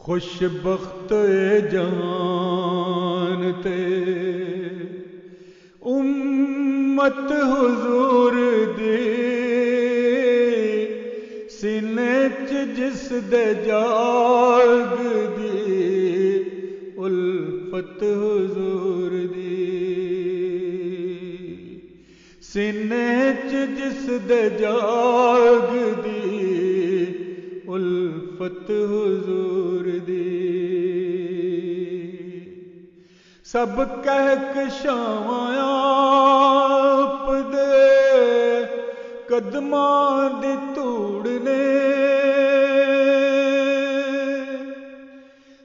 खुशबख्त जहान ते उम्मत हुजूर दी सीने च जिस दे जाग दी उल्फत हुजूर दी सीने च जिस दे जाग दी उल्फत हुजूर दी सब कह कशावां आप दे कदमां दी धूड़ ने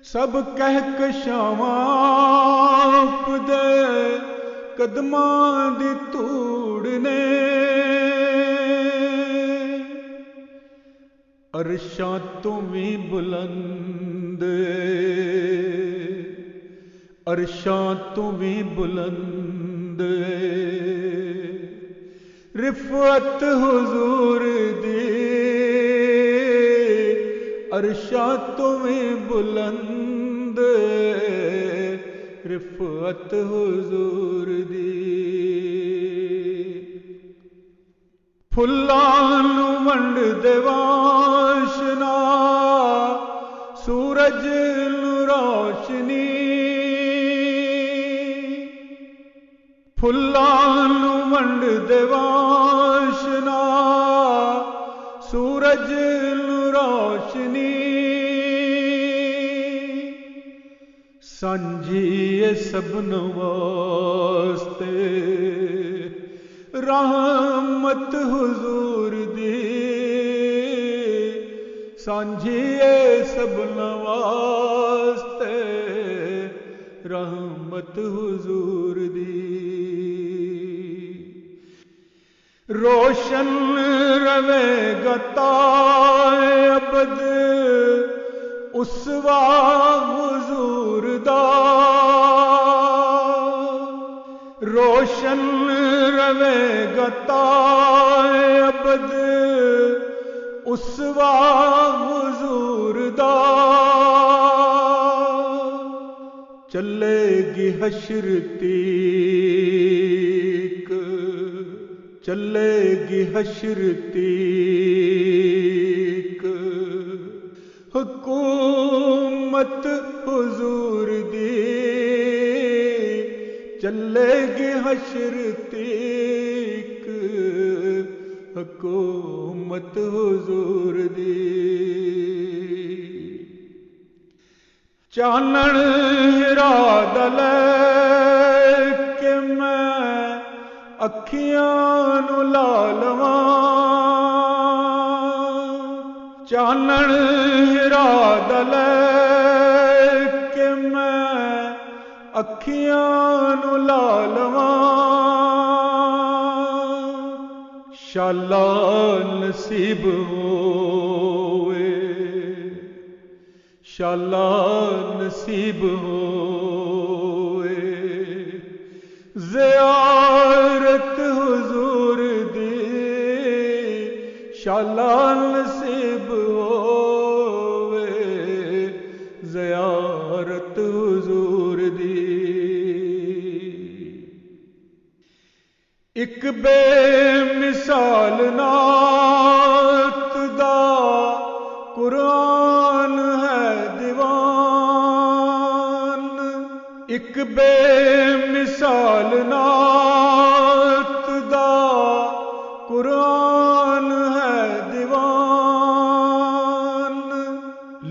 सब कह कशावां आप दे कदमां दी धूड़ ने अरशां तो भी बुलंद अरशां तो भी बुलंद रिफत हुजूर दी अरशां तो भी बुलंद रिफत हुजूर दी फुल्लां नूं वंड दे वाशना सूरज नूं रोशनी फुल्लां नूं वंड दे वाशना सूरज नूं रोशनी सांझी ए सबनों वास्ते रहमत हुजूर दी सांझी ए सबनों वास्ते रहमत हुजूर दी रोशन रवेगा ताए अबद उसवा हुजूर दा रोशन रवेगा ताए अबद उसवा हुजूर दा चलेगी हश्र तीक चलेगी हश्र तीक हुकूमत हुजूर दी चलेगी हश्र तीक हुकूमत हुजूर दी चानण हिरा दले के मैं अखियां नूं ला लवां चानण हिरा दले के मैं अखियां नूं ला लवां शाला नसीब होवे शाला नसीब होवे ज़ियारत हुजूर दी शाला नसीब होवे ज़ियारत हुजूर दी एक बेमिसाल नात दा कुरान है दीवान एक बेमिसाल नात दा कुरान है दीवान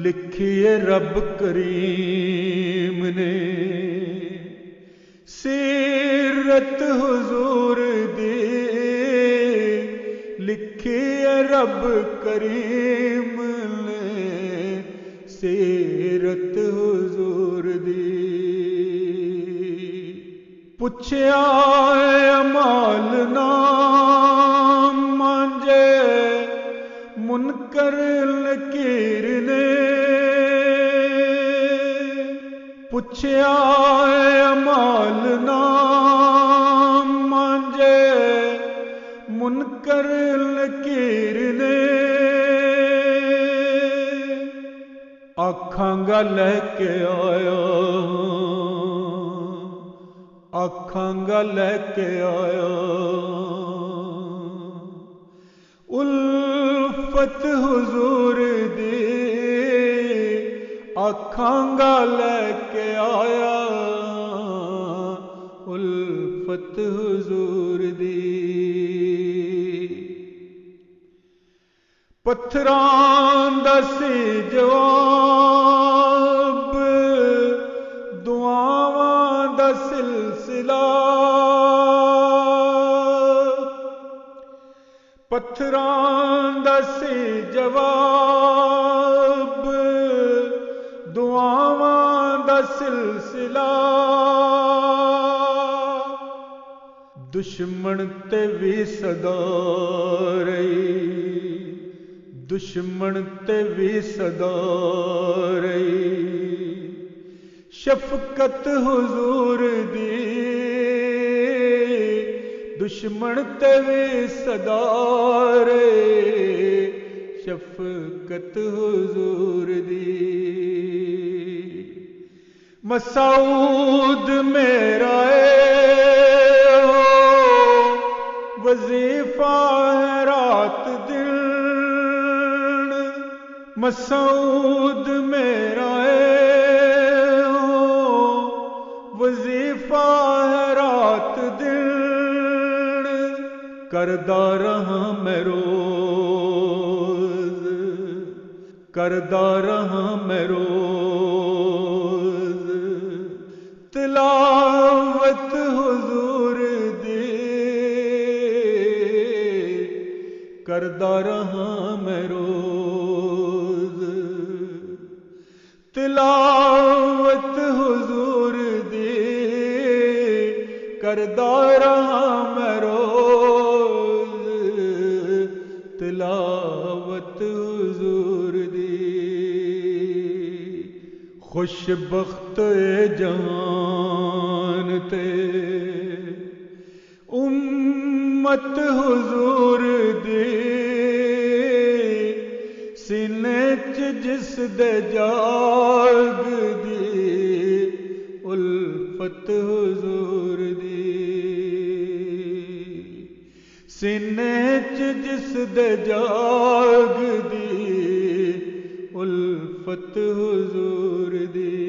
लिखिए रब करीम ने सीरत हुजूर दी लिखिए रब करीम ने सीरत हुजूर दी पुछया अमाल नाम मांजे मुनकर नकीर ने पुछया अमाल नाम मांजे मुनकर नकीर ने आख आखांगा लेके आया, आखांगा लेके आया उल्फत हुजूर दी, आखांगा लेके आया उल्फत हुजूर दी। पत्थरां दा सी जवाब, दुआवां दा सिलसिला, पत्थरां दा सी जवाब, दुआवां दा सिलसिला। दुश्मन ते भी सदा रही, दुश्मन ते भी सदा रही शफकत हुजूर दी, दुश्मन ते भी सदा रही शफकत हुजूर दी। मसूद मेरा वजीफा है रात दिन, मसूद मेरा वजीफा है रात दिन, करदा रहा मैं रोज, करदा रहा मैं रोज तिलावत हुजूर दी, करदा रहा मैं रोज तिलावत हुजूर दी, करदा रहा मैं रोज तिलावत हुजूर दी। खुशबख्त जहान ते उम्मत हुजूर दी, सीने च जिस दे जाग दी उल्फत हुजूर दी, सीने च जिस दे जाग दी उल्फत हुजूर दी।